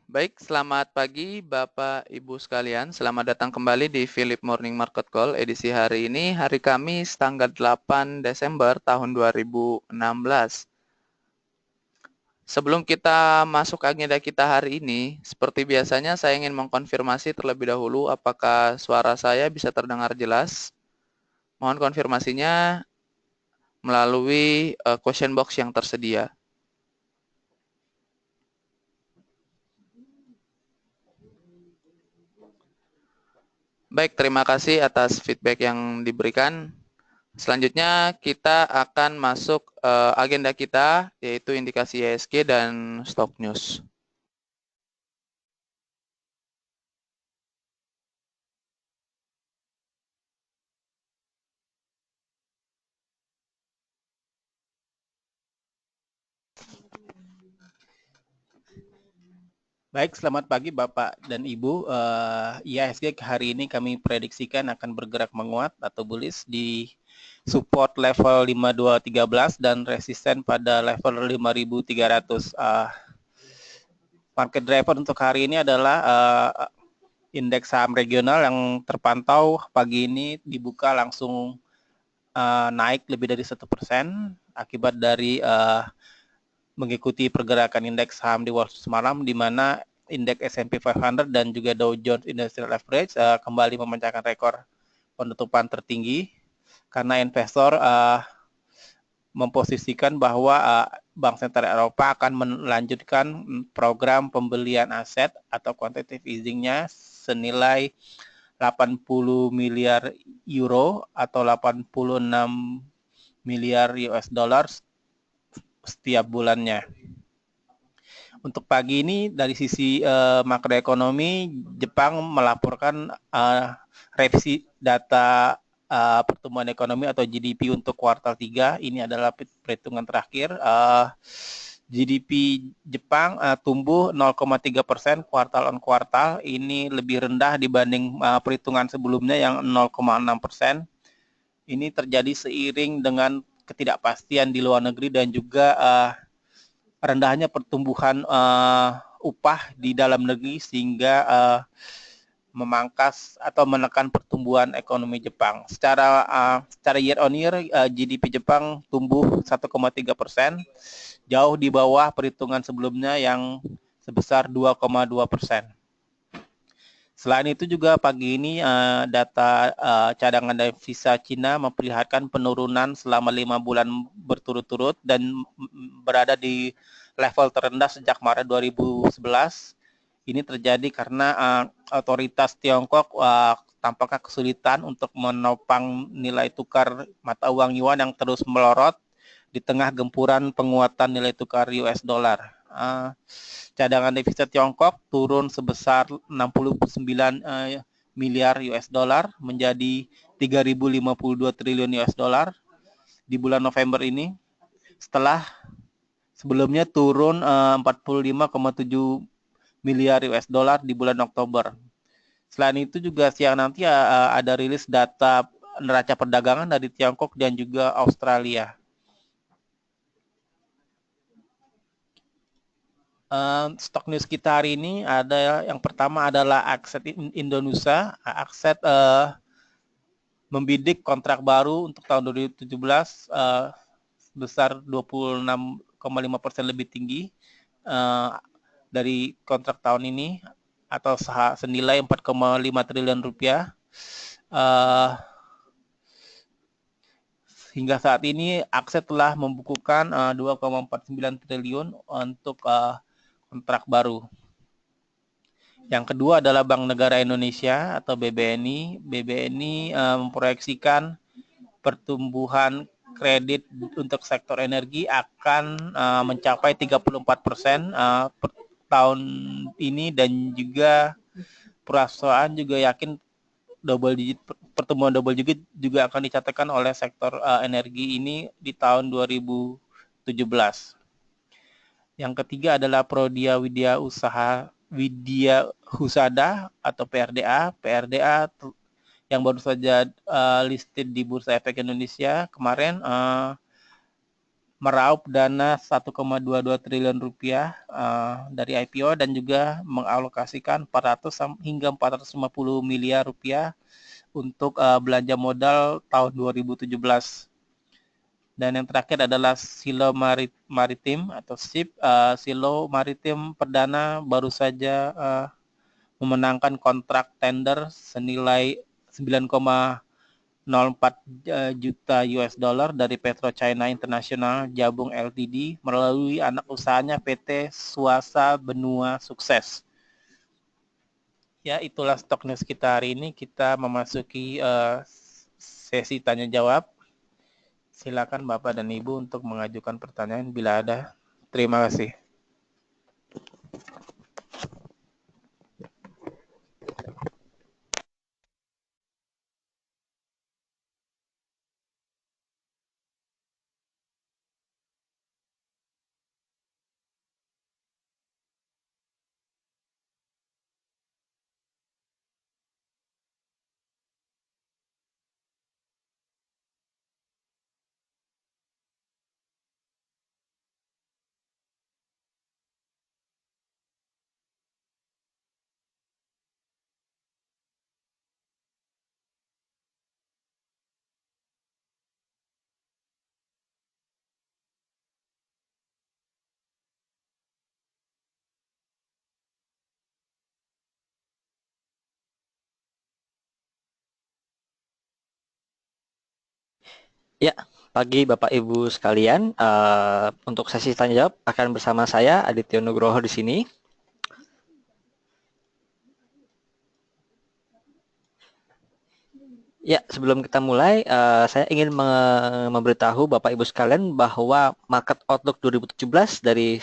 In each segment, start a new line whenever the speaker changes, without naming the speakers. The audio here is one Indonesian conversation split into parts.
Baik, selamat pagi Bapak Ibu sekalian. Selamat datang kembali di Philip Morning Market Call edisi hari ini, hari Kamis tanggal 8 Desember tahun 2016. Sebelum kita masuk agenda kita hari ini, seperti biasanya saya ingin mengkonfirmasi terlebih dahulu apakah suara saya bisa terdengar jelas. Mohon konfirmasinya melalui question box yang tersedia. Baik, terima kasih atas feedback yang diberikan. Selanjutnya kita akan masuk agenda kita, yaitu indikasi IHSG dan stock news.
Baik, selamat pagi Bapak dan Ibu. IHSG hari ini kami prediksikan akan bergerak menguat atau bullish di support level 5213 dan resisten pada level 5300. Market driver untuk hari ini adalah indeks saham regional yang terpantau pagi ini dibuka langsung naik lebih dari 1% akibat dari mengikuti pergerakan indeks saham di Wall Street semalam, di mana indeks S&P 500 dan juga Dow Jones Industrial Average kembali memecahkan rekor penutupan tertinggi karena investor memposisikan bahwa Bank Sentral Eropa akan melanjutkan program pembelian aset atau quantitative easing-nya senilai 80 miliar euro atau 86 miliar US dollar setiap bulannya. Untuk pagi ini dari sisi makroekonomi, Jepang melaporkan revisi data pertumbuhan ekonomi atau GDP untuk kuartal 3. Ini adalah perhitungan terakhir. GDP Jepang tumbuh 0,3% kuartal on kuartal. Ini lebih rendah dibanding perhitungan sebelumnya yang 0,6%. Ini terjadi seiring dengan ketidakpastian di luar negeri dan juga rendahnya pertumbuhan upah di dalam negeri sehingga memangkas atau menekan pertumbuhan ekonomi Jepang. Secara year on year GDP Jepang tumbuh 1,3%, jauh di bawah perhitungan sebelumnya yang sebesar 2,2%. Selain itu juga pagi ini data cadangan devisa Cina memperlihatkan penurunan selama 5 bulan berturut-turut dan berada di level terendah sejak Maret 2011. Ini terjadi karena otoritas Tiongkok tampaknya kesulitan untuk menopang nilai tukar mata uang yuan yang terus melorot di tengah gempuran penguatan nilai tukar US dollar. Cadangan devisa Tiongkok turun sebesar 69 miliar US dollar menjadi 3.052 triliun US dollar di bulan November ini, setelah sebelumnya turun 45,7 miliar US dollar di bulan Oktober. Selain itu juga siang nanti ada rilis data neraca perdagangan dari Tiongkok dan juga Australia. Stok news kita hari ini ada yang pertama adalah Akset Indonesia. Akset membidik kontrak baru untuk tahun 2017 sebesar 26,5% lebih tinggi dari kontrak tahun ini atau senilai 4,5 triliun rupiah. Hingga saat ini Akset telah membukukan 2,49 triliun untuk kontrak baru. Yang kedua adalah Bank Negara Indonesia atau BBNI. BBNI memproyeksikan pertumbuhan kredit untuk sektor energi akan mencapai 34% per tahun ini dan juga perusahaan juga yakin pertumbuhan double digit juga akan dicatatkan oleh sektor energi ini di tahun 2017. Yang ketiga adalah Prodia Widya Husada atau PRDA. PRDA yang baru saja listed di Bursa Efek Indonesia kemarin meraup dana 1,22 triliun rupiah dari IPO dan juga mengalokasikan 400 hingga 450 miliar rupiah untuk belanja modal tahun 2017. Dan yang terakhir adalah Silo Maritim atau SIP. Silo Maritim perdana baru saja memenangkan kontrak tender senilai 9,04 juta US dollar dari PetroChina International Jabung Ltd melalui anak usahanya PT Suasa Benua Sukses. Ya, itulah stok news kita hari ini. Kita memasuki sesi tanya jawab. Silakan Bapak dan Ibu untuk mengajukan pertanyaan bila ada. Terima kasih.
Ya, pagi Bapak Ibu sekalian. Untuk sesi tanya jawab akan bersama saya Aditya Nugroho di sini. Ya, sebelum kita mulai, saya ingin memberitahu Bapak Ibu sekalian bahwa market outlook 2017 dari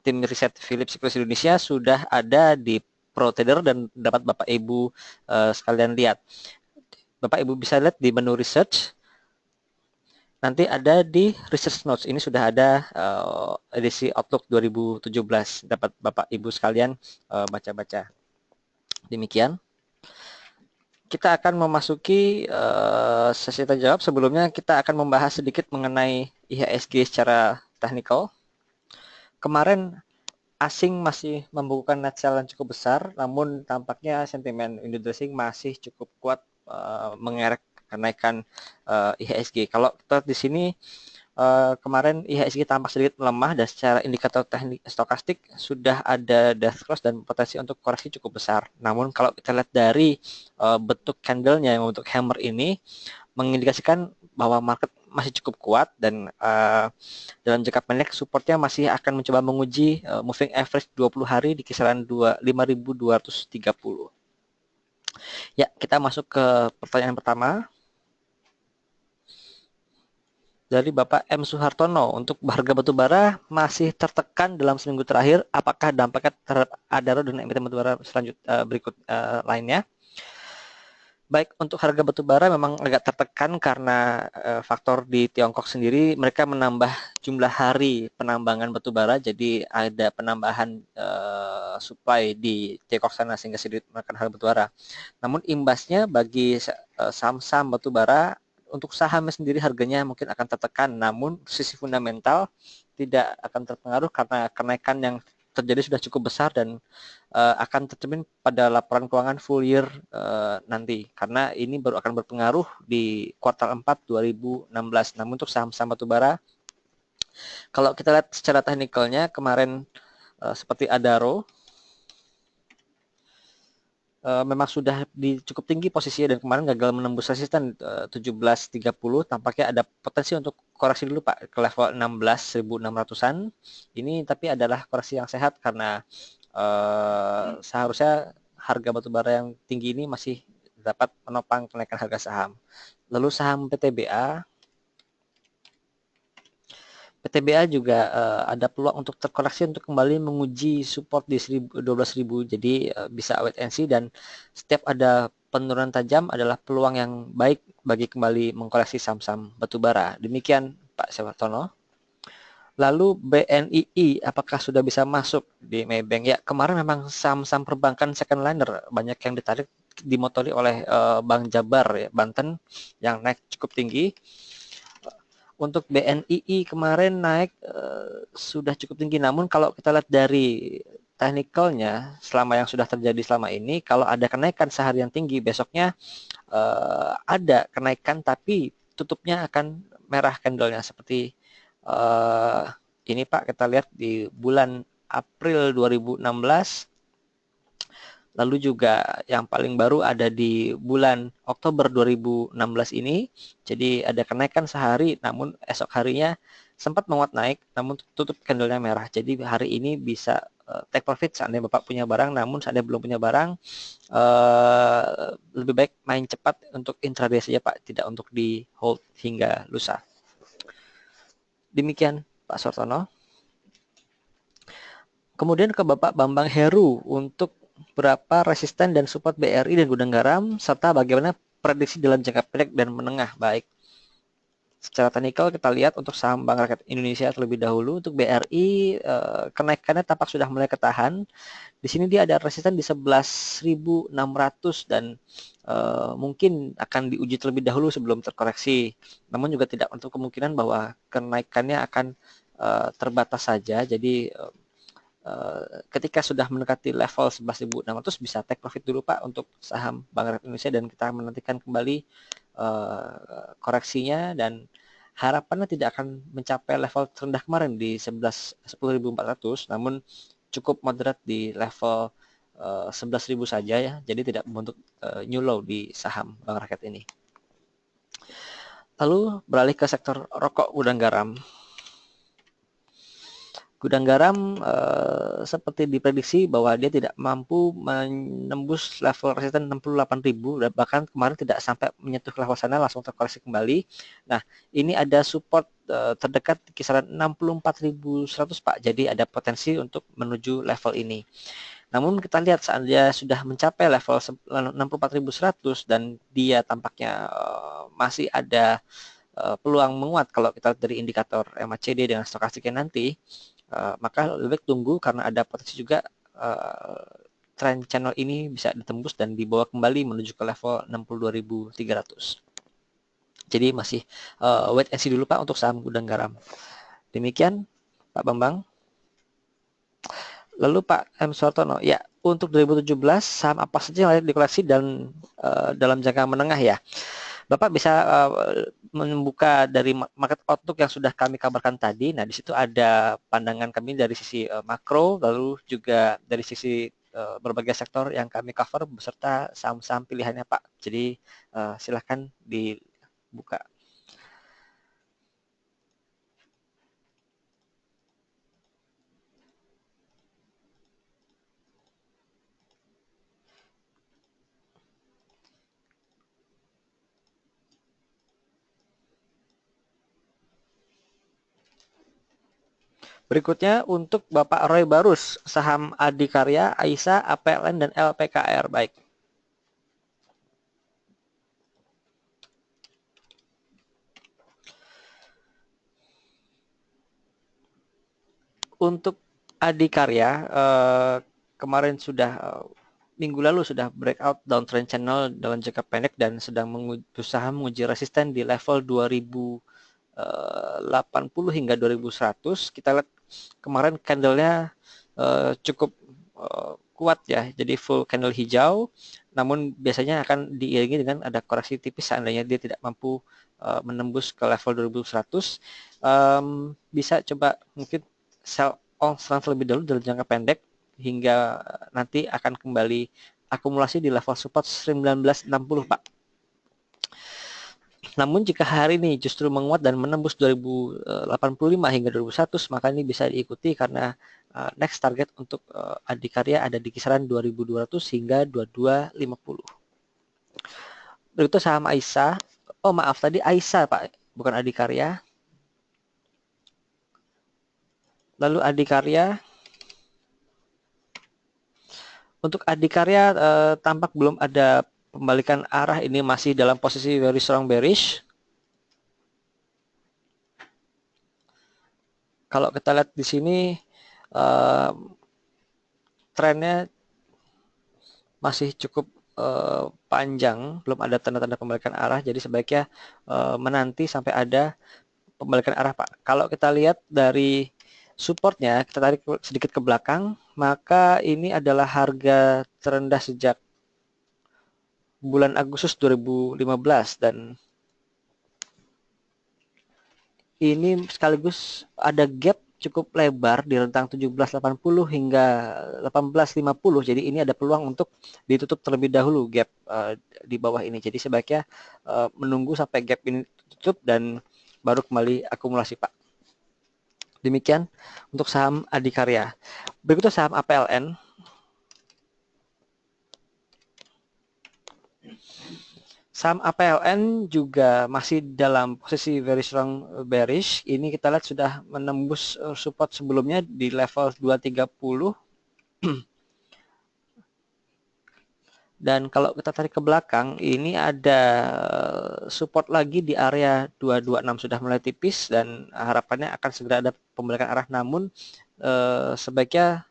tim riset Philip Siklus Indonesia sudah ada di ProTrader dan dapat Bapak Ibu sekalian lihat. Bapak Ibu bisa lihat di menu research. Nanti ada di Research Notes, ini sudah ada edisi Outlook 2017, dapat Bapak Ibu sekalian baca-baca. Demikian. Kita akan memasuki sesi tanya jawab. Sebelumnya kita akan membahas sedikit mengenai IHSG secara teknikal. Kemarin asing masih membukukan net sell yang cukup besar, namun tampaknya sentimen window dressing masih cukup kuat mengerek kenaikan IHSG. Kalau kita di sini kemarin IHSG tampak sedikit melemah dan secara indikator teknik stokastik sudah ada death cross dan potensi untuk koreksi cukup besar. Namun kalau kita lihat dari bentuk candlenya yang untuk hammer ini mengindikasikan bahwa market masih cukup kuat dan dalam jangka pendek supportnya masih akan mencoba menguji moving average 20 hari di kisaran 5.230. Ya, kita masuk ke pertanyaan pertama dari Bapak M. Suhartono. Untuk harga batubara masih tertekan dalam seminggu terakhir. Apakah dampaknya terhadap Adaro dan emiten batubara berikut lainnya? Baik, untuk harga batubara memang agak tertekan karena faktor di Tiongkok sendiri, mereka menambah jumlah hari penambangan batubara, jadi ada penambahan supply di Tiongkok sana sehingga sedikit menekan harga batubara. Namun imbasnya bagi saham-saham batubara, untuk sahamnya sendiri harganya mungkin akan tertekan, namun sisi fundamental tidak akan terpengaruh karena kenaikan yang terjadi sudah cukup besar dan akan tercermin pada laporan keuangan full year nanti, karena ini baru akan berpengaruh di kuartal 4 2016. Namun untuk saham-saham batubara, kalau kita lihat secara teknikalnya kemarin seperti Adaro memang sudah di cukup tinggi posisinya dan kemarin gagal menembus resisten 17.30. Tampaknya ada potensi untuk koreksi dulu Pak ke level 16.600-an. Ini tapi adalah koreksi yang sehat karena seharusnya harga batubara yang tinggi ini masih dapat menopang kenaikan harga saham. Lalu saham PTBA juga ada peluang untuk terkoreksi untuk kembali menguji support di 12.000. Jadi bisa wait and see, dan setiap ada penurunan tajam adalah peluang yang baik bagi kembali mengkoreksi saham-saham batubara. Demikian Pak Suhartono. Lalu BNII, apakah sudah bisa masuk di Maybank? Ya, kemarin memang saham-saham perbankan second liner banyak yang ditarik dimotori oleh Bank Jabar ya, Banten yang naik cukup tinggi. Untuk BNII kemarin naik sudah cukup tinggi, namun kalau kita lihat dari teknikalnya selama yang sudah terjadi selama ini, kalau ada kenaikan seharian tinggi, besoknya ada kenaikan tapi tutupnya akan merah candlenya seperti ini Pak, kita lihat di bulan April 2016. Lalu juga yang paling baru ada di bulan Oktober 2016 ini. Jadi ada kenaikan sehari, namun esok harinya sempat menguat naik, namun tutup candlenya merah. Jadi hari ini bisa take profit seandainya Bapak punya barang, namun seandainya belum punya barang, lebih baik main cepat untuk intraday saja Pak, tidak untuk di hold hingga lusa. Demikian Pak Sortono. Kemudian ke Bapak Bambang Heru untuk berapa resisten dan support BRI dan Gudang Garam, serta bagaimana prediksi dalam jangka pendek dan menengah. Baik, secara teknikal kita lihat untuk saham Bank Rakyat Indonesia terlebih dahulu. Untuk BRI, kenaikannya tampak sudah mulai ketahan. Di sini dia ada resisten di 11.600 dan mungkin akan diuji terlebih dahulu sebelum terkoreksi. Namun juga tidak untuk kemungkinan bahwa kenaikannya akan terbatas saja. Jadi ketika sudah mendekati level 11.600 bisa take profit dulu Pak untuk saham Bank Rakyat Indonesia, dan kita menantikan kembali koreksinya, dan harapannya tidak akan mencapai level terendah kemarin di 10.400, namun cukup moderat di level 11.000 saja ya, jadi tidak membentuk new low di saham Bank Rakyat ini. Lalu beralih ke sektor rokok Gudang Garam. Gudang Garam seperti diprediksi bahwa dia tidak mampu menembus level resisten 68.000, dan bahkan kemarin tidak sampai menyentuh level sana, langsung terkoreksi kembali. Nah, ini ada support terdekat di kisaran 64.100 Pak. Jadi ada potensi untuk menuju level ini. Namun kita lihat saat dia sudah mencapai level 64.100 dan dia tampaknya masih ada peluang menguat kalau kita lihat dari indikator MACD dengan stokastiknya nanti, maka lebih baik tunggu karena ada potensi juga trend channel ini bisa ditembus dan dibawa kembali menuju ke level 62.300. Jadi masih wait and see dulu Pak untuk saham Gudang Garam. Demikian Pak Bambang. Lalu Pak M. Suartono, ya untuk 2017 saham apa saja yang layak dikoleksi dan dalam jangka menengah ya? Bapak bisa membuka dari market outlook yang sudah kami kabarkan tadi. Nah, di situ ada pandangan kami dari sisi makro, lalu juga dari sisi berbagai sektor yang kami cover beserta saham-saham pilihannya Pak. Jadi silakan dibuka. Berikutnya untuk Bapak Roy Barus, saham Adikarya, Aisa, APLN, dan LPKR. Baik. Untuk Adikarya, kemarin sudah minggu lalu sudah breakout downtrend channel dalam jangka pendek dan sedang berusaha menguji resisten di level 2080 hingga 2100. Kita lihat kemarin candlenya cukup kuat ya, jadi full candle hijau, namun biasanya akan diiringi dengan ada koreksi tipis seandainya dia tidak mampu menembus ke level 2100. Bisa coba mungkin sell on terlebih dahulu dalam jangka pendek hingga nanti akan kembali akumulasi di level support 1960 Pak. Namun jika hari ini justru menguat dan menembus 2085 hingga 2100, maka ini bisa diikuti karena next target untuk Adikarya ada di kisaran 2200 hingga 2250. Berikut saham Aisa. Oh maaf, tadi Aisa Pak, bukan Adikarya. Lalu Adikarya. Untuk Adikarya tampak belum ada pembalikan arah, ini masih dalam posisi very strong bearish. Kalau kita lihat di sini trennya masih cukup panjang, belum ada tanda-tanda pembalikan arah, jadi sebaiknya menanti sampai ada pembalikan arah Pak. Kalau kita lihat dari supportnya, kita tarik sedikit ke belakang, maka ini adalah harga terendah sejak bulan Agustus 2015 dan ini sekaligus ada gap cukup lebar di rentang 1780 hingga 1850. Jadi ini ada peluang untuk ditutup terlebih dahulu gap di bawah ini. Jadi sebaiknya menunggu sampai gap ini tutup dan baru kembali akumulasi Pak. Demikian untuk saham Adikarya. Berikutnya saham APLN. Saham APLN juga masih dalam posisi very strong bearish. Ini kita lihat sudah menembus support sebelumnya di level 230. Dan kalau kita tarik ke belakang, ini ada support lagi di area 226 sudah mulai tipis dan harapannya akan segera ada pembalikan arah. Namun sebaiknya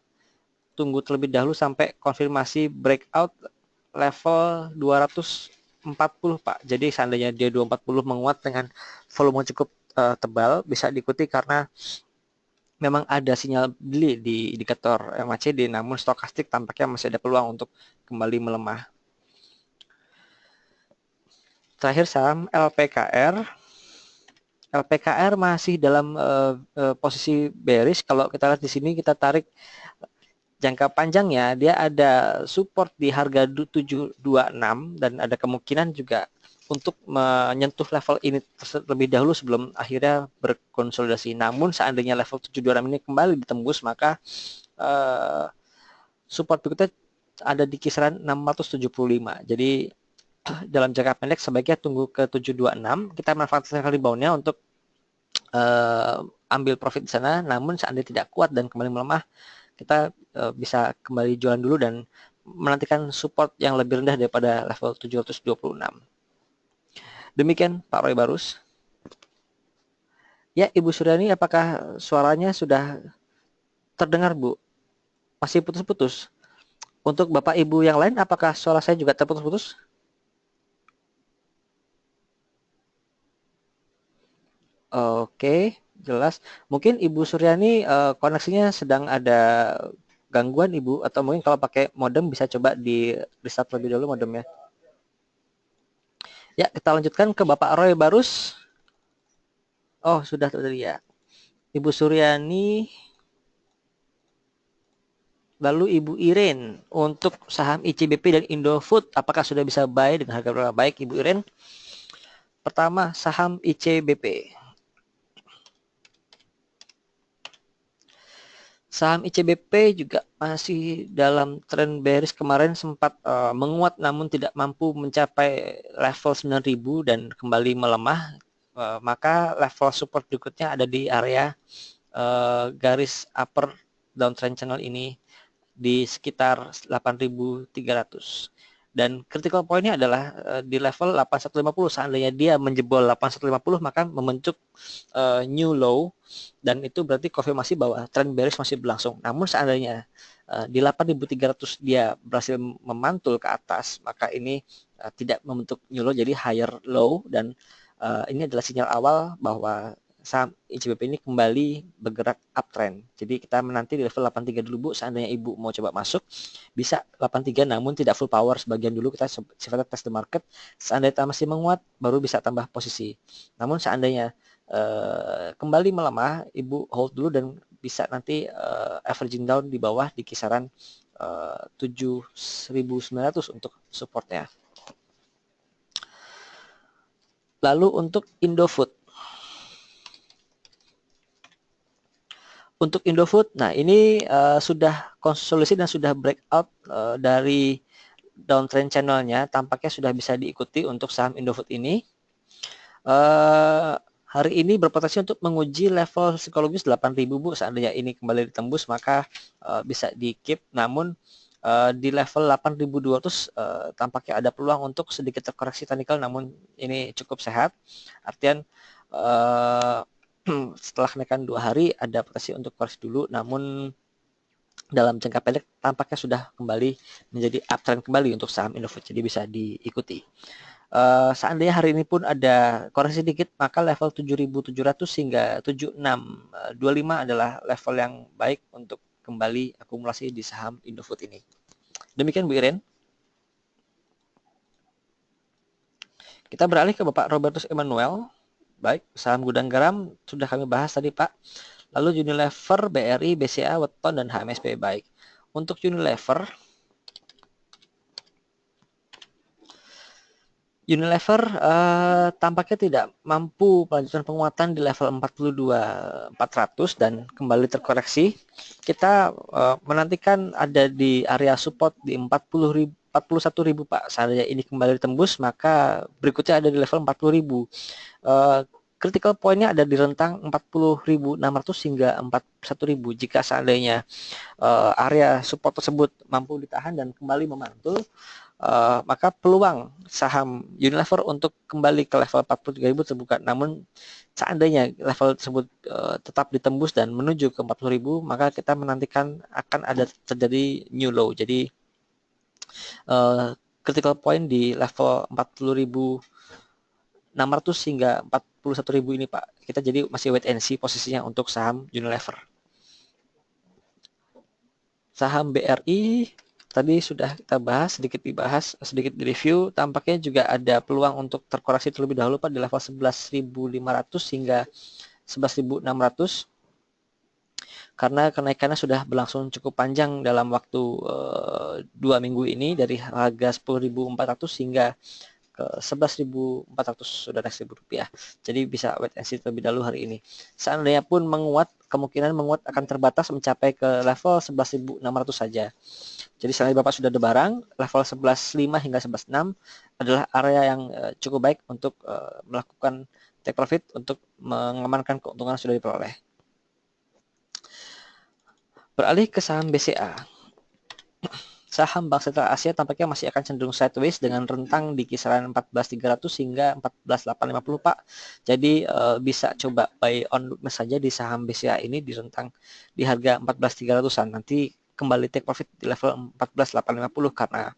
tunggu terlebih dahulu sampai konfirmasi breakout level 240 Pak. Jadi seandainya dia 240 menguat dengan volume cukup tebal, bisa diikuti karena memang ada sinyal beli di indikator MACD, namun stokastik tampaknya masih ada peluang untuk kembali melemah. Terakhir saham LPKR. LPKR masih dalam posisi bearish. Kalau kita lihat di sini, kita tarik jangka panjangnya, dia ada support di harga 726 dan ada kemungkinan juga untuk menyentuh level ini terlebih dahulu sebelum akhirnya berkonsolidasi. Namun seandainya level 726 ini kembali ditembus, maka support berikutnya ada di kisaran 675. Jadi dalam jangka pendek sebaiknya tunggu ke 726. Kita manfaatkan reboundnya untuk ambil profit di sana. Namun seandainya tidak kuat dan kembali melemah, kita bisa kembali jualan dulu dan menantikan support yang lebih rendah daripada level 726. Demikian Pak Roy Barus. Ya, Ibu Suryani, apakah suaranya sudah terdengar, Bu? Masih putus-putus. Untuk Bapak Ibu yang lain, apakah suara saya juga terputus-putus? Oke, jelas. Mungkin Ibu Suryani koneksinya sedang ada gangguan Ibu, atau mungkin kalau pakai modem bisa coba di restart lebih dulu modemnya. Ya, kita lanjutkan ke Bapak Roy Barus. Oh, sudah tadi ya. Ibu Suryani. Lalu Ibu Iren, untuk saham ICBP dan Indofood, apakah sudah bisa buy dengan harga berapa? Baik, Ibu Iren. Pertama, saham ICBP. Saham ICBP juga masih dalam tren bearish, kemarin sempat menguat namun tidak mampu mencapai level 9.000 dan kembali melemah. Maka level support berikutnya ada di area garis upper downtrend channel ini di sekitar 8.300. Dan critical point-nya adalah di level 8150. Seandainya dia menjebol 8150 maka membentuk new low dan itu berarti konfirmasi bahwa tren bearish masih berlangsung. Namun seandainya di 8.300 dia berhasil memantul ke atas, maka ini tidak membentuk new low, jadi higher low, dan ini adalah sinyal awal bahwa saham ICBP ini kembali bergerak uptrend. Jadi kita menanti di level 83 dulu, Bu. Seandainya Ibu mau coba masuk, bisa 83 namun tidak full power, sebagian dulu kita sifatnya test the market. Seandainya masih menguat, baru bisa tambah posisi. Namun seandainya kembali melemah, Ibu hold dulu dan bisa nanti averaging down di bawah di kisaran 7.900 untuk supportnya. Lalu untuk Indofood. Untuk Indofood, nah ini sudah konsolidasi dan sudah breakout dari downtrend channelnya, tampaknya sudah bisa diikuti untuk saham Indofood ini. Hari ini berpotensi untuk menguji level psikologis 8.000, Bu. Seandainya ini kembali ditembus maka bisa di keep, namun di level 8.200 tampaknya ada peluang untuk sedikit terkoreksi teknikal, namun ini cukup sehat. Artian setelah kenaikan 2 hari ada potensi untuk koreksi dulu, namun dalam jangka pendek tampaknya sudah kembali menjadi uptrend kembali untuk saham Indofood, jadi bisa diikuti. Seandainya hari ini pun ada koreksi dikit, maka level 7.700 hingga 7625 adalah level yang baik untuk kembali akumulasi di saham Indofood ini. Demikian Bu Iren. Kita beralih ke Bapak Robertus Emmanuel. Baik, saham gudang garam sudah kami bahas tadi Pak. Lalu Unilever, BRI, BCA, Weton, dan HMSP. Baik, untuk Unilever tampaknya tidak mampu melanjutkan penguatan di level 42.400 dan kembali terkoreksi. Kita menantikan ada di area support di 41.000 Pak. Seandainya ini kembali ditembus, maka berikutnya ada di level 40.000. Critical point-nya ada di rentang 40.600 hingga 41.000. Jika seandainya area support tersebut mampu ditahan dan kembali memantul, maka peluang saham Unilever untuk kembali ke level 43.000 terbuka. Namun seandainya level tersebut tetap ditembus dan menuju ke 40.000, maka kita menantikan akan ada terjadi new low. Jadi critical point di level 40.600 hingga 41.000 ini Pak. Kita jadi masih wait and see posisinya untuk saham Unilever. Saham BRI tadi sudah kita bahas, sedikit direview. Tampaknya juga ada peluang untuk terkoreksi terlebih dahulu Pak di level 11.500 hingga 11.600. Karena kenaikannya sudah berlangsung cukup panjang dalam waktu 2 minggu ini dari harga 10.400 hingga ke 11.400 sudah naik Rp1.000. Jadi bisa wait and see terlebih dahulu hari ini. Seandainya pun menguat, kemungkinan menguat akan terbatas mencapai ke level 11.600 saja. Jadi selain Bapak sudah ada barang, level 11.5 hingga 11.6 adalah area yang cukup baik untuk melakukan take profit untuk mengamankan keuntungan yang sudah diperoleh. Beralih ke saham BCA. Saham Bank Sentral Asia tampaknya masih akan cenderung sideways dengan rentang di kisaran 14.300 hingga 14.850 Pak. Jadi bisa coba buy on saja di saham BCA ini di rentang di harga 14.300-an. Nanti kembali take profit di level 14.850 karena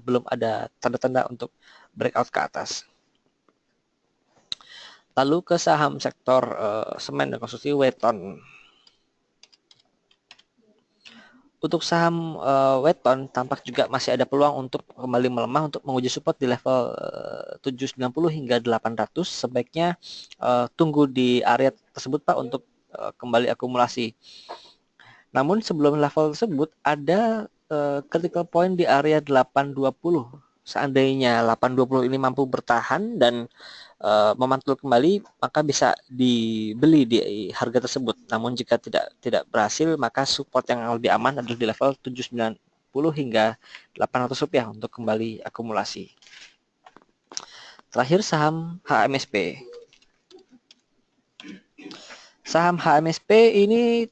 belum ada tanda-tanda untuk breakout ke atas. Lalu ke saham sektor semen dan konstruksi Weton. Untuk saham Weton tampak juga masih ada peluang untuk kembali melemah untuk menguji support di level 790 hingga 800. Sebaiknya tunggu di area tersebut Pak untuk kembali akumulasi. Namun sebelum level tersebut ada critical point di area 820. Seandainya 820 ini mampu bertahan dan memantul kembali, maka bisa dibeli di harga tersebut. Namun jika tidak berhasil, maka support yang lebih aman adalah di level 790 hingga 800 rupiah untuk kembali akumulasi. Terakhir saham HMSP. Saham HMSP ini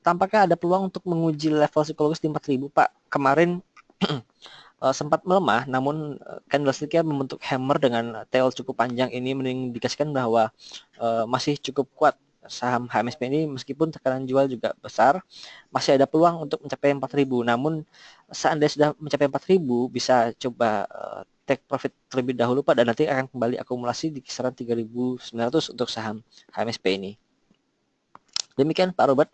tampaknya ada peluang untuk menguji level psikologis di 4.000 Pak. Kemarin sempat melemah, namun candlestick-nya membentuk hammer dengan tail cukup panjang. Ini mengindikasikan bahwa masih cukup kuat saham HMSP ini meskipun tekanan jual juga besar, masih ada peluang untuk mencapai 4.000. Namun seandainya sudah mencapai 4.000 bisa coba take profit terlebih dahulu Pak dan nanti akan kembali akumulasi di kisaran 3.900 untuk saham HMSP ini. Demikian Pak Robert.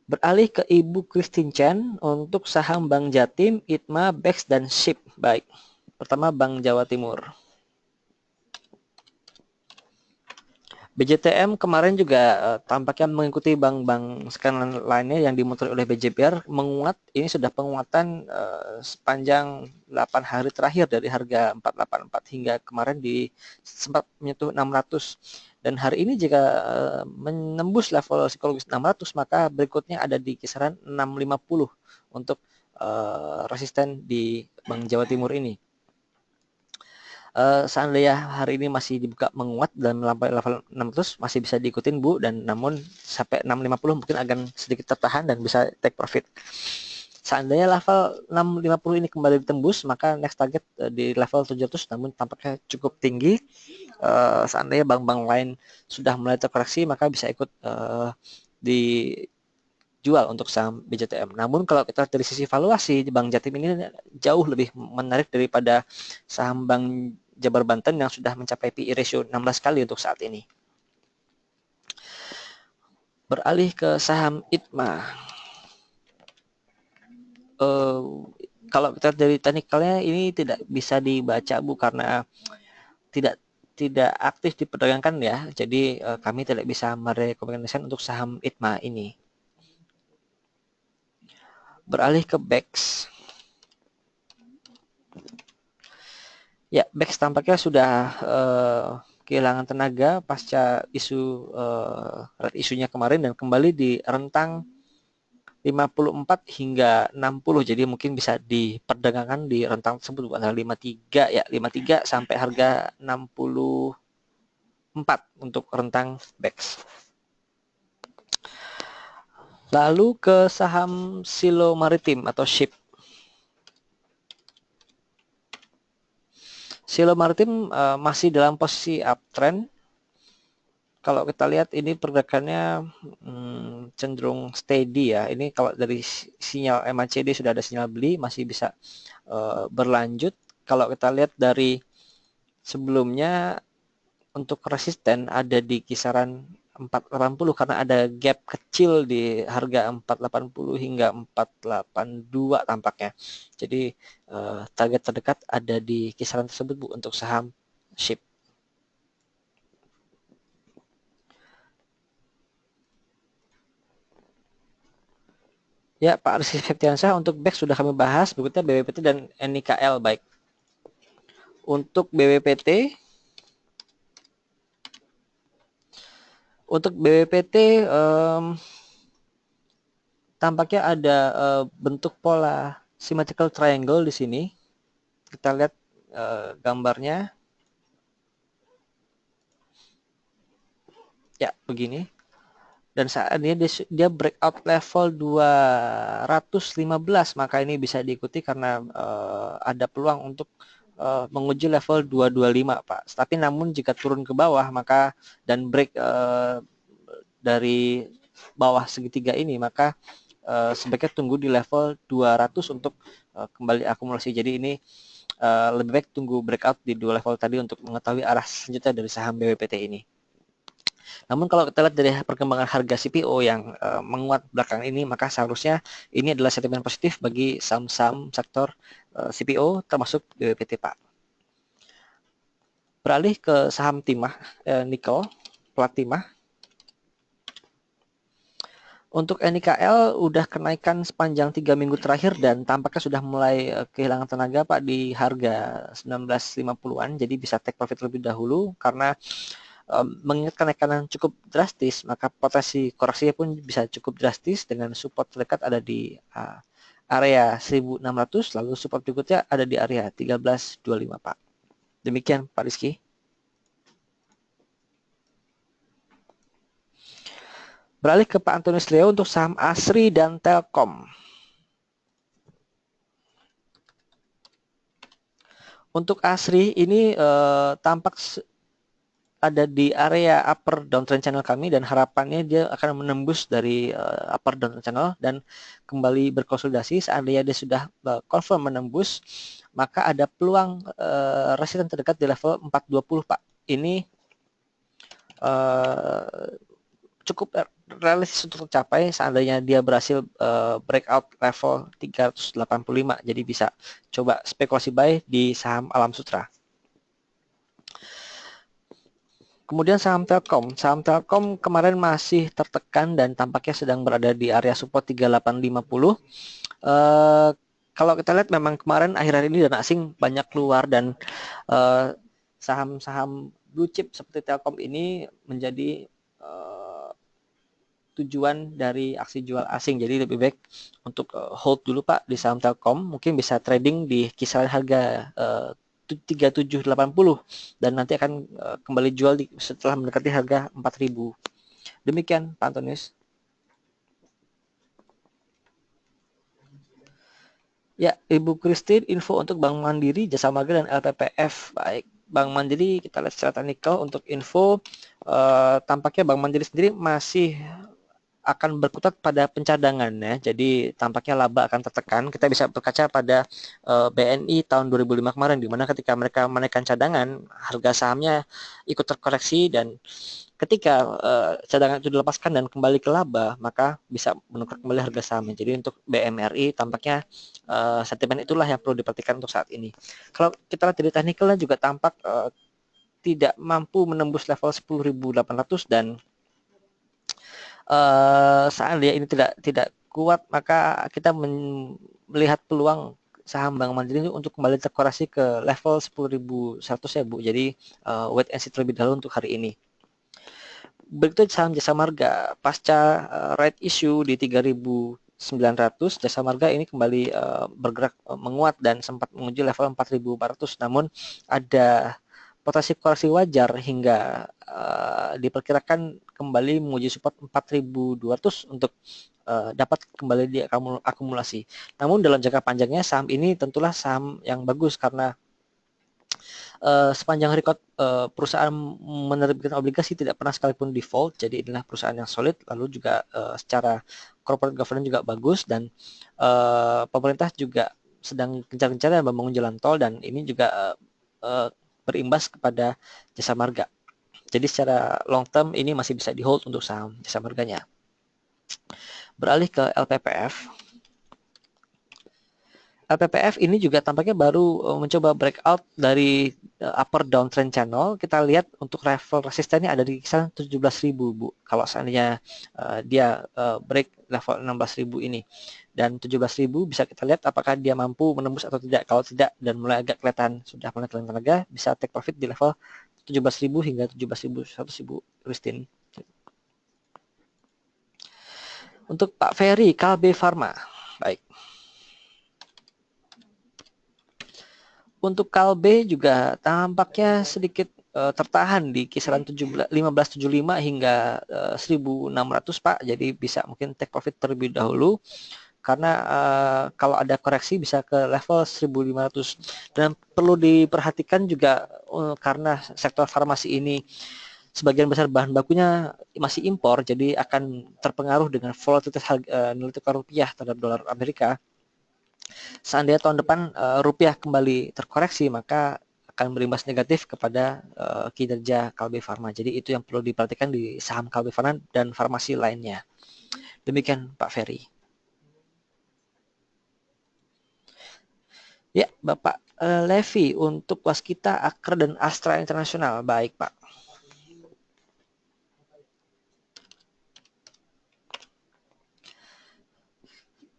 Beralih ke Ibu Christine Chen untuk saham Bank Jatim, ITMA, BEX, dan SIP. Baik, pertama Bank Jawa Timur. BJTM kemarin juga tampaknya mengikuti bank-bank sekanan lainnya yang dimonitor oleh BJBR menguat. Ini sudah penguatan sepanjang 8 hari terakhir dari harga 484 hingga kemarin sempat menyentuh 600. Dan hari ini jika menembus level psikologis 600, maka berikutnya ada di kisaran 650 untuk resisten di Bank Jawa Timur ini. Seandainya hari ini masih dibuka menguat dan melampaui level 600 masih bisa diikutin Bu, dan namun sampai 650 mungkin akan sedikit tertahan dan bisa take profit. Seandainya level 650 ini kembali ditembus, maka next target di level 700 namun tampaknya cukup tinggi. Seandainya bank-bank lain sudah mulai terkoreksi, maka bisa ikut di jual untuk saham BJTM. Namun kalau kita lihat dari sisi valuasi, Bank Jatim ini jauh lebih menarik daripada saham Bank Jabar Banten yang sudah mencapai PE ratio 16 kali untuk saat ini. Beralih ke saham ITMA. Kalau kita dari teknikalnya ini tidak bisa dibaca Bu, karena tidak aktif diperdagangkan ya. Jadi kami tidak bisa merekomendasikan untuk saham ITMA ini. Beralih ke BEX. Ya, BEX tampaknya sudah kehilangan tenaga pasca isunya kemarin dan kembali di rentang 54 hingga 60. Jadi mungkin bisa diperdagangkan di rentang tersebut antara 53 ya, 53 sampai harga 64 untuk rentang BEX. Lalu ke saham Silo Maritim atau SHIP. Silo Maritim masih dalam posisi uptrend. Kalau kita lihat ini pergerakannya cenderung steady ya. Ini kalau dari sinyal MACD sudah ada sinyal beli, masih bisa berlanjut. Kalau kita lihat dari sebelumnya untuk resisten ada di kisaran 480 karena ada gap kecil di harga 480 hingga 482 tampaknya. Jadi target terdekat ada di kisaran tersebut Bu untuk saham SHIP. Ya, Pak Rizky Septiansah, untuk BEX sudah kami bahas, berikutnya BWPT dan NIKL baik. Untuk BWPT tampaknya ada bentuk pola symmetrical triangle di sini. Kita lihat gambarnya. Ya, begini. Dan saat ini dia breakout level 215, maka ini bisa diikuti karena ada peluang untuk menguji level 225 Pak. Tapi namun jika turun ke bawah maka dan break dari bawah segitiga ini, maka sebaiknya tunggu di level 200 untuk kembali akumulasi. Jadi ini lebih baik tunggu breakout di dua level tadi untuk mengetahui arah selanjutnya dari saham BWPT ini. Namun kalau kita lihat dari perkembangan harga CPO yang menguat belakang ini, maka seharusnya ini adalah sentimen positif bagi saham-saham sektor CPO termasuk BWPT Pak. Beralih ke saham timah, nikel, plat timah. Untuk NIKL udah kenaikan sepanjang 3 minggu terakhir dan tampaknya sudah mulai kehilangan tenaga Pak di harga 1950-an. Jadi bisa take profit lebih dahulu karena mengingat kenaikan yang cukup drastis, maka potensi koreksinya pun bisa cukup drastis dengan support terdekat ada di area 1600, lalu support berikutnya ada di area 1325 Pak. Demikian Pak Rizky. Beralih ke Pak Antonius Leo untuk saham ASRI dan Telkom. Untuk ASRI ini tampak ada di area upper downtrend channel kami dan harapannya dia akan menembus dari upper downtrend channel dan kembali berkonsolidasi. Seandainya dia sudah confirm menembus, maka ada peluang resisten terdekat di level 420 Pak. Ini cukup realistis untuk tercapai seandainya dia berhasil breakout level 385. Jadi bisa coba spekulasi buy di saham Alam Sutra. Kemudian saham Telkom kemarin masih tertekan dan tampaknya sedang berada di area support 3850. Kalau kita lihat memang kemarin akhir-akhir ini dana asing banyak keluar dan saham-saham blue chip seperti Telkom ini menjadi tujuan dari aksi jual asing. Jadi lebih baik untuk hold dulu Pak di saham Telkom. Mungkin bisa trading di kisaran harga 3780 dan nanti akan kembali jual setelah mendekati harga 4000. Demikian Pak Antonius. Ya, Ibu Christine, info untuk Bank Mandiri, Jasa Marga dan LPPF. Baik, Bank Mandiri kita lihat secara teknikal untuk info tampaknya Bank Mandiri sendiri masih akan berkutat pada pencadangan ya. Jadi tampaknya laba akan tertekan. Kita bisa berkaca pada BNI tahun 2005 kemarin, di mana ketika mereka menaikkan cadangan, harga sahamnya ikut terkoreksi, dan ketika cadangan itu dilepaskan dan kembali ke laba, maka bisa menukar kembali harga sahamnya. Jadi untuk BMRI tampaknya sentimen itulah yang perlu diperhatikan untuk saat ini. Kalau kita lihat dari teknikalnya juga tampak tidak mampu menembus level 10.800, dan seandainya ini tidak kuat, maka kita melihat peluang saham Bank Mandiri untuk kembali terkoreksi ke level 10.100 ya Bu. Jadi wait and see terlebih dahulu untuk hari ini. Berikut saham Jasa Marga pasca right issue di 3.900, Jasa Marga ini kembali bergerak menguat dan sempat menguji level 4.400, namun ada potensi koreksi wajar hingga diperkirakan kembali menguji support 4.200 untuk dapat kembali diakumulasi. Namun dalam jangka panjangnya saham ini tentulah saham yang bagus karena sepanjang rekod perusahaan menerbitkan obligasi tidak pernah sekalipun default. Jadi inilah perusahaan yang solid, lalu juga secara corporate governance juga bagus, dan pemerintah juga sedang gencar-gencarnya membangun jalan tol, dan ini juga berimbas kepada Jasa Marga. Jadi secara long term ini masih bisa di hold untuk saham Jasa Marganya. Beralih ke LPPF. LPPF ini juga tampaknya baru mencoba breakout dari upper downtrend channel. Kita lihat untuk level resistennya ada di kisaran 17.000 Bu. Kalau seandainya dia break level 16.000 ini, dan 17.000 bisa kita lihat apakah dia mampu menembus atau tidak. Kalau tidak dan mulai agak kelihatan sudah mulai kelihatan tenaga, bisa take profit di level 17.000 hingga 17.100 Bu Christine. Untuk Pak Ferry, Kalbe Pharma. Baik. Untuk Kalbe juga tampaknya sedikit tertahan di kisaran 1575 hingga 1600 Pak. Jadi bisa mungkin take profit terlebih dahulu, karena kalau ada koreksi bisa ke level 1500. Dan perlu diperhatikan juga karena sektor farmasi ini sebagian besar bahan bakunya masih impor, jadi akan terpengaruh dengan volatilitas nilai tukar rupiah terhadap dolar Amerika. Seandainya tahun depan rupiah kembali terkoreksi, maka akan berimbas negatif kepada kinerja Kalbe Pharma. Jadi itu yang perlu diperhatikan di saham Kalbe Pharma dan farmasi lainnya. Demikian Pak Ferry. Ya, Bapak Levi, untuk Waskita, Akra, dan Astra Internasional. Baik, Pak.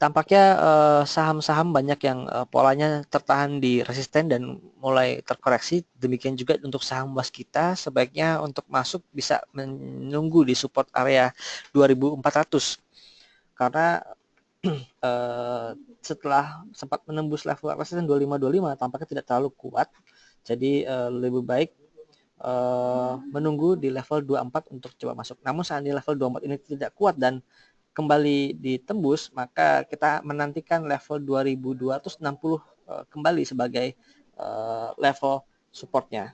Tampaknya saham-saham banyak yang polanya tertahan di resisten dan mulai terkoreksi. Demikian juga untuk saham Waskita, sebaiknya untuk masuk bisa menunggu di support area 2.400. Karena setelah sempat menembus level resisten 2525 tampaknya tidak terlalu kuat. Jadi lebih baik menunggu di level 24 untuk coba masuk. Namun saat di level 24 ini tidak kuat dan kembali ditembus, maka kita menantikan level 2260 kembali sebagai level supportnya.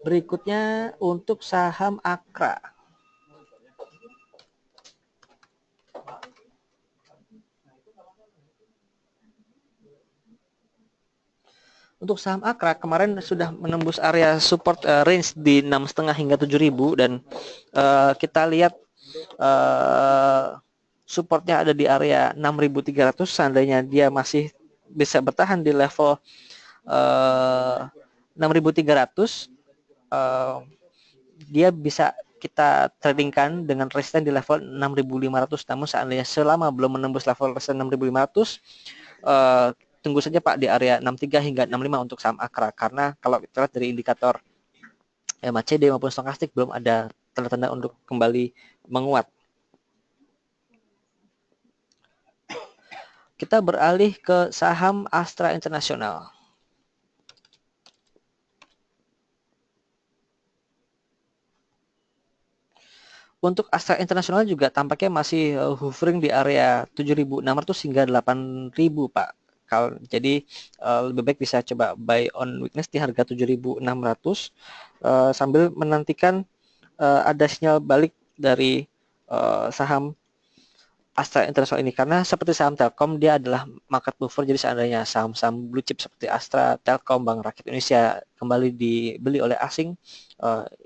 Berikutnya untuk saham Akra. Untuk saham Akra kemarin sudah menembus area support range di 6,5 hingga 7.000, dan kita lihat supportnya ada di area 6.300. Seandainya dia masih bisa bertahan di level 6.300, dia bisa kita tradingkan dengan resisten di level 6.500. Namun seandainya selama belum menembus level resisten 6.500, tunggu saja Pak di area 63 hingga 65 untuk saham Akra, karena kalau kita lihat dari indikator MACD maupun stokastik belum ada tanda-tanda untuk kembali menguat. Kita beralih ke saham Astra Internasional. Untuk Astra Internasional juga tampaknya masih hovering di area 7.600 hingga 8.000 Pak. akal. Jadi lebih baik bisa coba buy on weakness di harga 7.600 sambil menantikan ada sinyal balik dari saham Astra International ini, karena seperti saham Telkom dia adalah market mover. Jadi seandainya saham-saham blue chip seperti Astra, Telkom, Bank Rakyat Indonesia kembali dibeli oleh asing,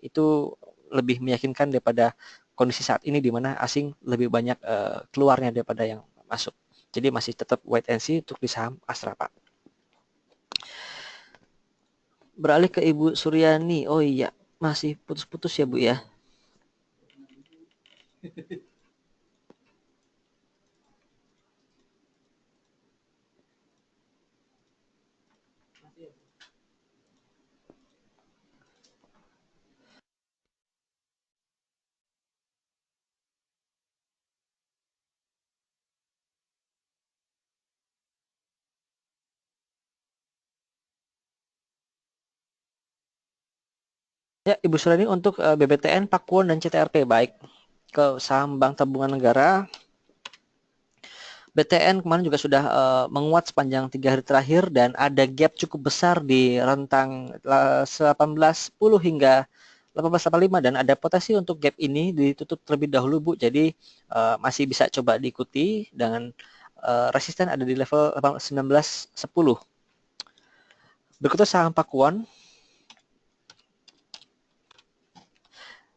itu lebih meyakinkan daripada kondisi saat ini di mana asing lebih banyak keluarnya daripada yang masuk. Jadi masih tetap wait and see untuk di saham Astra, Pak. Beralih ke Ibu Suryani. Oh iya, masih putus-putus ya Bu ya. Ya, Ibu Suryani, untuk BBTN, Pakuwon, dan CTRP. Baik, ke saham Bank Tabungan Negara, BTN kemarin juga sudah menguat sepanjang 3 hari terakhir dan ada gap cukup besar di rentang 18.10 hingga 18.85 dan ada potensi untuk gap ini ditutup terlebih dahulu Bu. Jadi masih bisa coba diikuti dengan resisten ada di level 19.10. Berikutnya saham Pakuwon.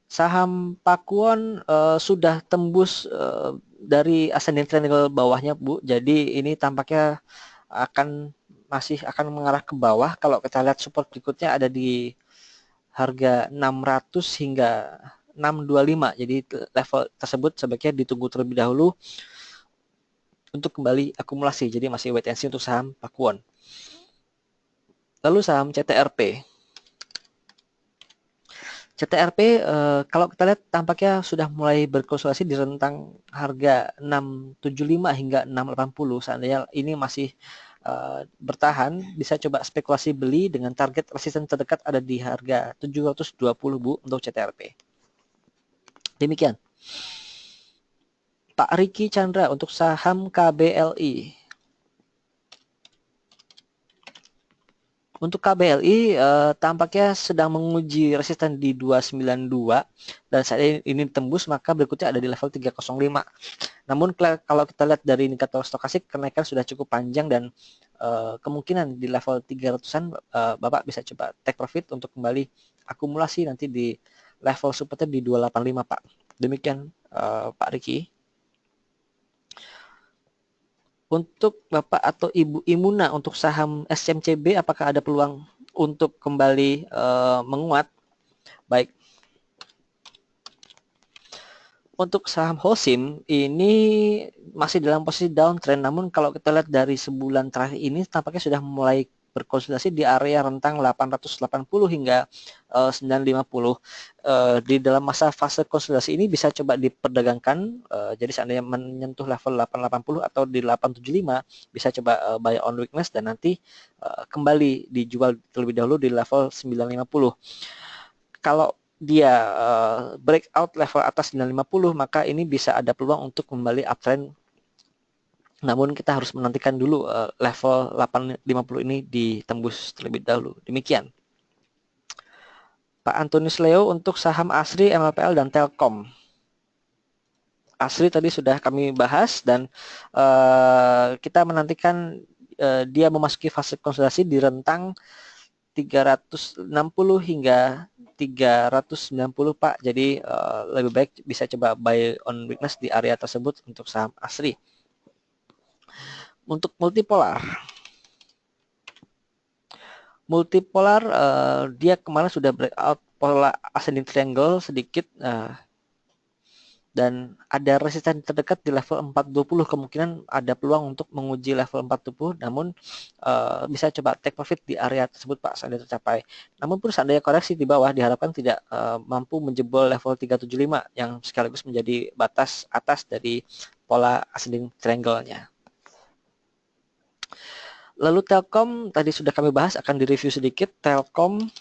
Saham Pakuwon sudah tembus dari ascending triangle bawahnya Bu. Jadi ini tampaknya masih akan mengarah ke bawah. Kalau kita lihat support berikutnya ada di harga 600 hingga 625. Jadi level tersebut sebaiknya ditunggu terlebih dahulu untuk kembali akumulasi. Jadi masih wait and see untuk saham Pakuwon. Lalu saham CTRP. CTRP kalau kita lihat tampaknya sudah mulai berkonsolidasi di rentang harga 675 hingga 680. Seandainya ini masih bertahan, bisa coba spekulasi beli dengan target resisten terdekat ada di harga 720 Bu untuk CTRP. Demikian. Pak Riki Chandra untuk saham KBLI. Untuk KBLI tampaknya sedang menguji resisten di 292 dan saat ini tembus maka berikutnya ada di level 305. Namun kalau kita lihat dari indikator stokastik kenaikan sudah cukup panjang dan kemungkinan di level 300-an Bapak bisa coba take profit untuk kembali akumulasi nanti di level supportnya di 285 Pak. Demikian Pak Riki. Untuk Bapak atau Ibu Imuna untuk saham SMCB apakah ada peluang untuk kembali menguat? Baik. Untuk saham Holcim ini masih dalam posisi downtrend, namun kalau kita lihat dari sebulan terakhir ini tampaknya sudah mulai berkonsolidasi di area rentang 880 hingga 950. Di dalam masa fase konsolidasi ini bisa coba diperdagangkan. Jadi seandainya menyentuh level 880 atau di 875 bisa coba buy on weakness dan nanti kembali dijual terlebih dahulu di level 950. Kalau dia breakout level atas 950 maka ini bisa ada peluang untuk kembali uptrend. Namun kita harus menantikan dulu level 850 ini ditembus terlebih dahulu. Demikian. Pak Antonius Leo untuk saham ASRI, MLPL, dan Telkom. ASRI tadi sudah kami bahas dan kita menantikan dia memasuki fase konsolidasi di rentang 360 hingga 390 Pak. Jadi lebih baik bisa coba buy on weakness di area tersebut untuk saham ASRI. Untuk multipolar dia kemarin sudah breakout pola ascending triangle sedikit dan ada resisten terdekat di level 420. Kemungkinan ada peluang untuk menguji level 420 namun bisa coba take profit di area tersebut Pak seandainya tercapai. Namun pun seandainya koreksi di bawah diharapkan tidak mampu menjebol level 375 yang sekaligus menjadi batas atas dari pola ascending triangle-nya. Lalu Telkom tadi sudah kami bahas, akan direview sedikit. Telkom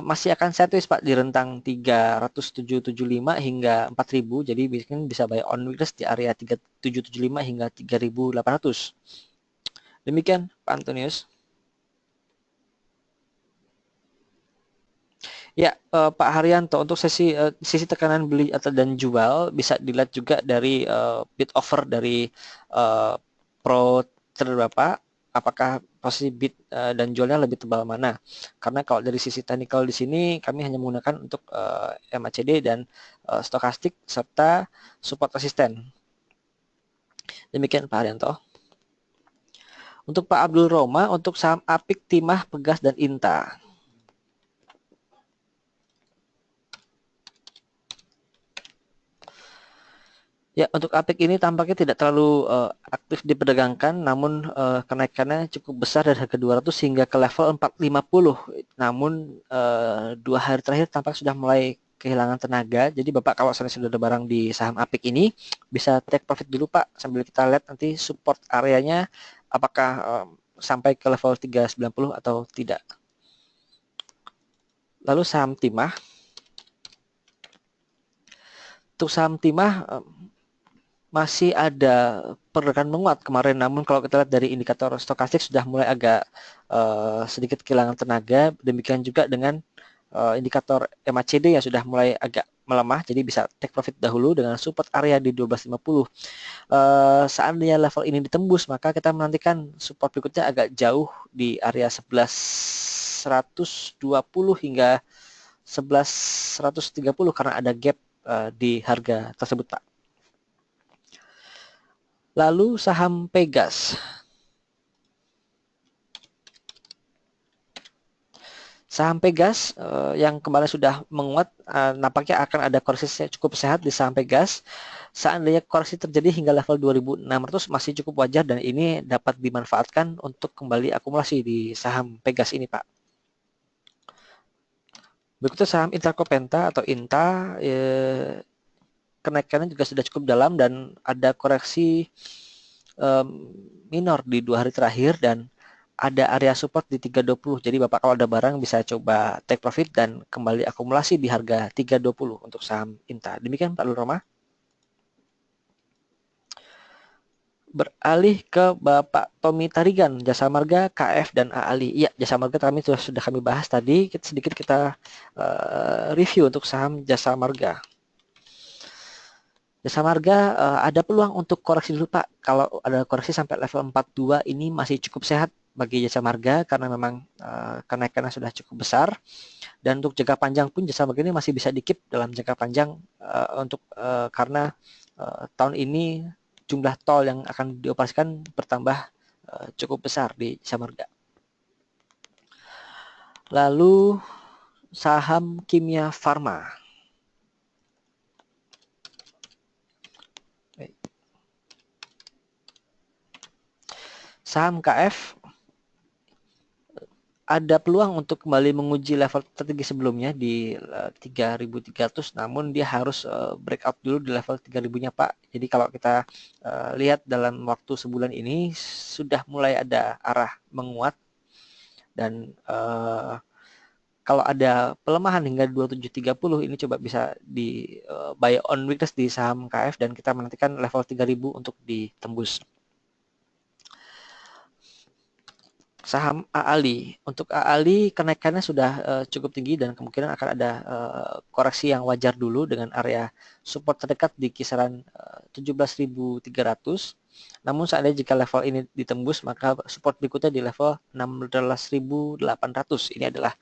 masih akan sideways Pak di rentang 30775 hingga 4000. Jadi bisa buy on weakness di area 3775 hingga 3800. Demikian Pak Antonius. Ya, Pak Haryanto, untuk sisi tekanan beli atau dan jual bisa dilihat juga dari bid offer dari pro trader Bapak, apakah posisi bid dan jualnya lebih tebal mana. Karena kalau dari sisi technical di sini kami hanya menggunakan untuk MACD dan stokastik serta support resisten. Demikian Pak Haryanto. Untuk Pak Abdul Roma, untuk saham Apik, Timah, Pegas, dan Inta. Ya, untuk Apik ini tampaknya tidak terlalu aktif diperdagangkan, namun kenaikannya cukup besar dari harga 200 hingga ke level 450. Namun 2 hari terakhir tampak sudah mulai kehilangan tenaga. Jadi Bapak kalau sudah ada barang di saham Apik ini bisa take profit dulu Pak, sambil kita lihat nanti support areanya apakah sampai ke level 390 atau tidak. Lalu saham Timah. Untuk saham Timah masih ada pergerakan menguat kemarin, namun kalau kita lihat dari indikator stokastik sudah mulai agak sedikit kehilangan tenaga. Demikian juga dengan indikator MACD yang sudah mulai agak melemah, jadi bisa take profit dahulu dengan support area di 1250. Seandainya level ini ditembus, maka kita menantikan support berikutnya agak jauh di area 11.120 hingga 11.130 karena ada gap di harga tersebut Pak. Lalu saham Pegas. Saham Pegas yang kemarin sudah menguat, nampaknya akan ada koreksi cukup sehat di saham Pegas. Seandainya koreksi terjadi hingga level 2.600 masih cukup wajar dan ini dapat dimanfaatkan untuk kembali akumulasi di saham Pegas ini Pak. Berikutnya saham Intercopenta atau INTA. Kenaikannya juga sudah cukup dalam dan ada koreksi minor di 2 hari terakhir dan ada area support di 320. Jadi Bapak kalau ada barang bisa coba take profit dan kembali akumulasi di harga 320 untuk saham INTA. Demikian Pak Luroma. Beralih ke Bapak Tommy Tarigan, Jasa Marga, KF dan AALI. Iya, Jasa Marga kami sudah kami bahas tadi. Sedikit kita review untuk saham Jasa Marga. Jasa Marga ada peluang untuk koreksi dulu Pak. Kalau ada koreksi sampai level 42 ini masih cukup sehat bagi Jasa Marga karena memang kenaikannya sudah cukup besar. Dan untuk jangka panjang pun Jasa Marga ini masih bisa dikip dalam jangka panjang karena tahun ini jumlah tol yang akan dioperasikan bertambah cukup besar di Jasa Marga. Lalu saham Kimia Farma. Saham KF ada peluang untuk kembali menguji level tertinggi sebelumnya di 3.300, namun dia harus breakout dulu di level 3.000-nya Pak. Jadi kalau kita lihat dalam waktu sebulan ini sudah mulai ada arah menguat dan kalau ada pelemahan hingga 2730 ini coba bisa di buy on weakness di saham KF dan kita menantikan level 3.000 untuk ditembus. Saham AALI. Untuk AALI kenaikannya sudah cukup tinggi dan kemungkinan akan ada koreksi yang wajar dulu dengan area support terdekat di kisaran 17.300. Namun seandainya jika level ini ditembus maka support berikutnya di level 16.800. Ini adalah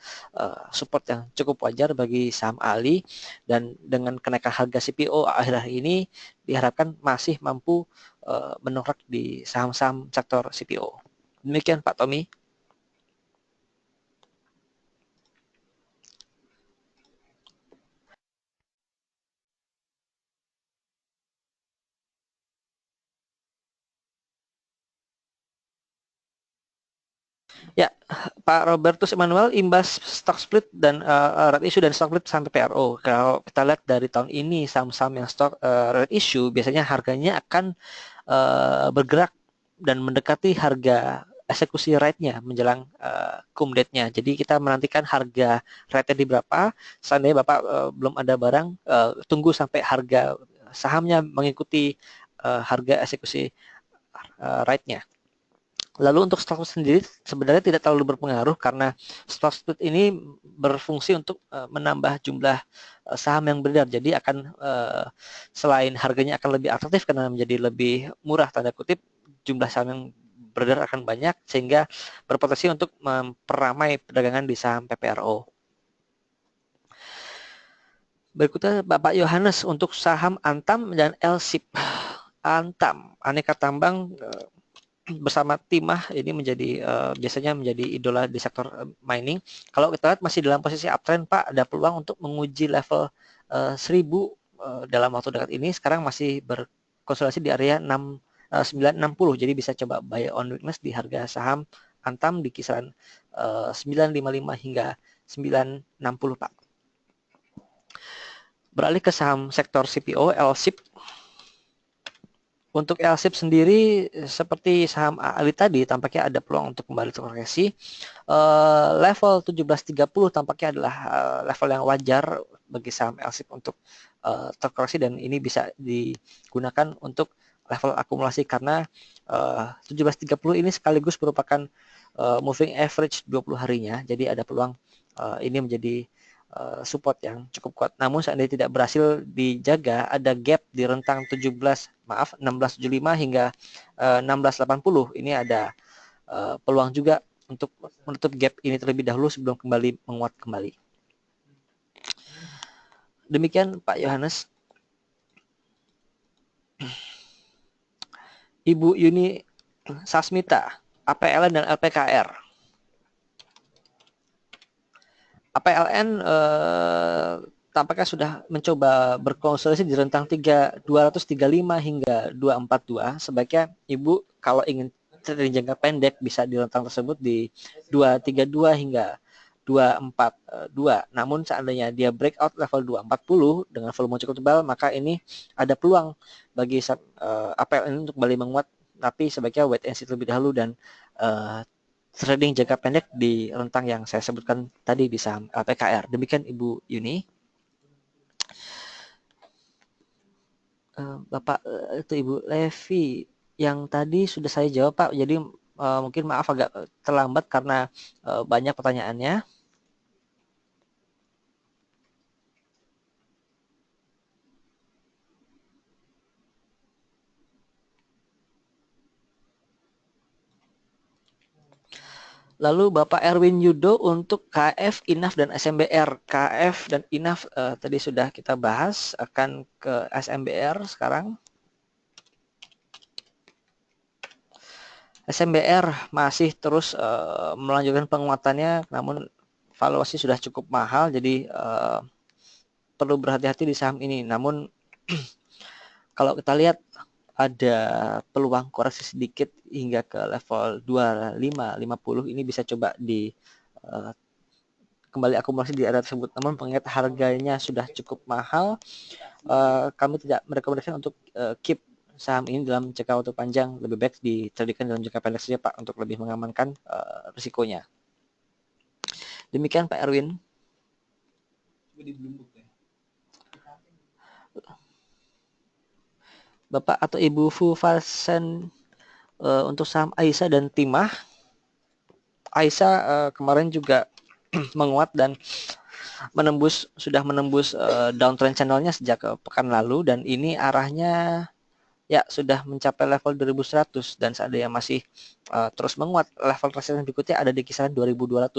support yang cukup wajar bagi saham AALI dan dengan kenaikan harga CPO akhir-akhir ini diharapkan masih mampu mendongkrak di saham-saham sektor CPO. Demikian Pak Tommy. Ya, Pak Robertus Emmanuel, imbas stock split dan red issue dan stock split sampai PRO. Kalau kita lihat dari tahun ini saham-saham yang stock red issue biasanya harganya akan bergerak dan mendekati harga eksekusi rate-nya menjelang cum date-nya. Jadi kita menantikan harga rate-nya di berapa. Seandainya Bapak belum ada barang, tunggu sampai harga sahamnya mengikuti harga eksekusi rate-nya. Lalu untuk stock split sendiri sebenarnya tidak terlalu berpengaruh karena stock split ini berfungsi untuk menambah jumlah saham yang beredar. Jadi akan selain harganya akan lebih atraktif karena menjadi lebih murah tanda kutip, jumlah saham yang beredar akan banyak sehingga berpotensi untuk memperamai perdagangan di saham PPRO. Berikutnya Bapak Yohanes untuk saham Antam dan LSIP. Antam, aneka tambang bersama Timah ini menjadi biasanya menjadi idola di sektor mining. Kalau kita lihat masih dalam posisi uptrend Pak, ada peluang untuk menguji level 1000 dalam waktu dekat ini. Sekarang masih berkonsolidasi di area 960, jadi bisa coba buy on weakness di harga saham Antam di kisaran 955 hingga 960 Pak. Beralih ke saham sektor CPO, LSIP. Untuk LSIP sendiri seperti saham Ali tadi tampaknya ada peluang untuk kembali terkoreksi. Level 1730 tampaknya adalah level yang wajar bagi saham LSIP untuk terkoreksi dan ini bisa digunakan untuk level akumulasi karena 1730 ini sekaligus merupakan moving average 20 harinya. Jadi ada peluang ini menjadi support yang cukup kuat. Namun seandainya tidak berhasil dijaga, ada gap di rentang 1675 hingga 1680. Ini ada peluang juga untuk menutup gap ini terlebih dahulu sebelum kembali menguat kembali. Demikian Pak Yohanes. Ibu Yuni Sasmita, APLN dan LPKR. APLN tampaknya sudah mencoba berkonsolidasi di rentang 235 hingga 242. Sebaiknya Ibu kalau ingin trading jangka pendek bisa di rentang tersebut di 232 hingga 242. Namun seandainya dia breakout level 240 dengan volume cukup tebal, maka ini ada peluang bagi APLN untuk kembali menguat. Tapi sebaiknya wait and see terlebih dahulu dan trading jangka pendek di rentang yang saya sebutkan tadi di saham LPKR. Demikian Ibu Yuni. Bapak itu Ibu Levi yang tadi sudah saya jawab Pak. Jadi mungkin maaf agak terlambat karena banyak pertanyaannya. Lalu Bapak Erwin Yudo untuk KF, INAF, dan SMBR. KF dan INAF tadi sudah kita bahas, akan ke SMBR sekarang. SMBR masih terus melanjutkan penguatannya, namun valuasi sudah cukup mahal, jadi perlu berhati-hati di saham ini. Namun kalau kita lihat ada peluang koreksi sedikit hingga ke level 2550, ini bisa coba di kembali akumulasi di area tersebut. Namun mengingat harganya sudah cukup mahal, kami tidak merekomendasikan untuk keep saham ini dalam jangka waktu panjang. Lebih baik ditradingkan dalam jangka pendek saja Pak untuk lebih mengamankan risikonya. Demikian Pak Erwin. Bapak atau Ibu Fufasen untuk saham Aisyah dan Timah. Aisyah kemarin juga menguat dan sudah menembus downtrend channelnya sejak pekan lalu, dan ini arahnya ya sudah mencapai level 2100 dan seandainya masih terus menguat, level resistance berikutnya ada di kisaran 2200.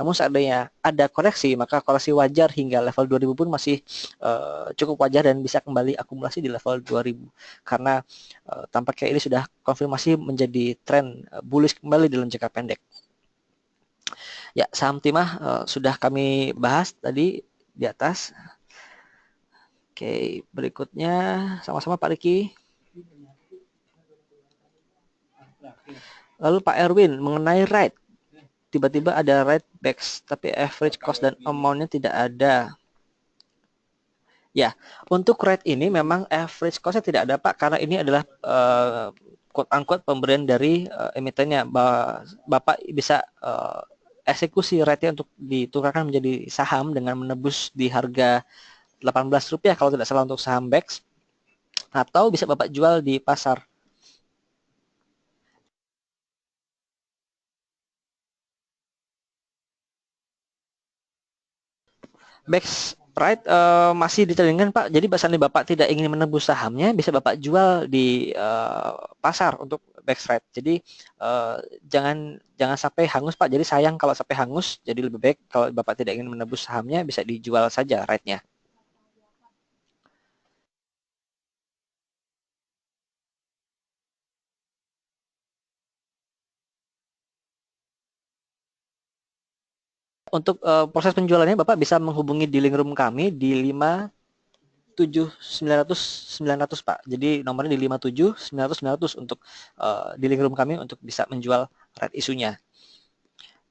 Namun seandainya ada koreksi, maka koreksi wajar hingga level 2000 pun masih cukup wajar dan bisa kembali akumulasi di level 2000 karena tampaknya ini sudah konfirmasi menjadi tren bullish kembali dalam jangka pendek. Ya, saham Timah sudah kami bahas tadi di atas. Oke, berikutnya sama-sama Pak Riki. Lalu Pak Erwin mengenai rate, tiba-tiba ada rate backs tapi average cost dan amount-nya tidak ada. Ya, untuk rate ini memang average cost-nya tidak ada Pak, karena ini adalah quote-unquote pemberian dari emitennya. Bapak bisa eksekusi rate-nya untuk ditukarkan menjadi saham dengan menebus di harga Rp18 kalau tidak salah untuk saham BEX, atau bisa Bapak jual di pasar. Best right masih ditradingkan Pak. Jadi seandainya Bapak tidak ingin menebus sahamnya, bisa Bapak jual di pasar untuk best right. Jadi jangan sampai hangus Pak. Jadi sayang kalau sampai hangus. Jadi lebih baik kalau Bapak tidak ingin menebus sahamnya, bisa dijual saja right-nya. Untuk proses penjualannya Bapak bisa menghubungi di link room kami di 57900 Pak. Jadi nomornya di 57900 untuk di link room kami untuk bisa menjual right isunya.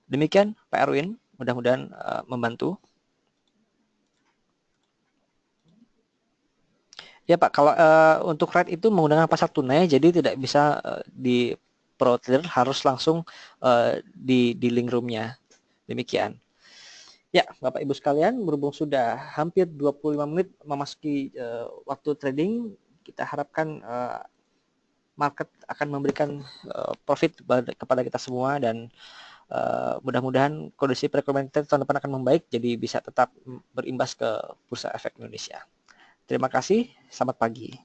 Demikian Pak Erwin, mudah-mudahan membantu. Ya Pak, kalau untuk right itu menggunakan pasar tunai, jadi tidak bisa di Pro Trader, harus langsung di link roomnya. Demikian. Ya, Bapak Ibu sekalian, berhubung sudah hampir 25 menit memasuki waktu trading, kita harapkan market akan memberikan profit kepada kita semua, dan mudah-mudahan kondisi perekonomian tahun depan akan membaik, jadi bisa tetap berimbas ke Bursa Efek Indonesia. Terima kasih, selamat pagi.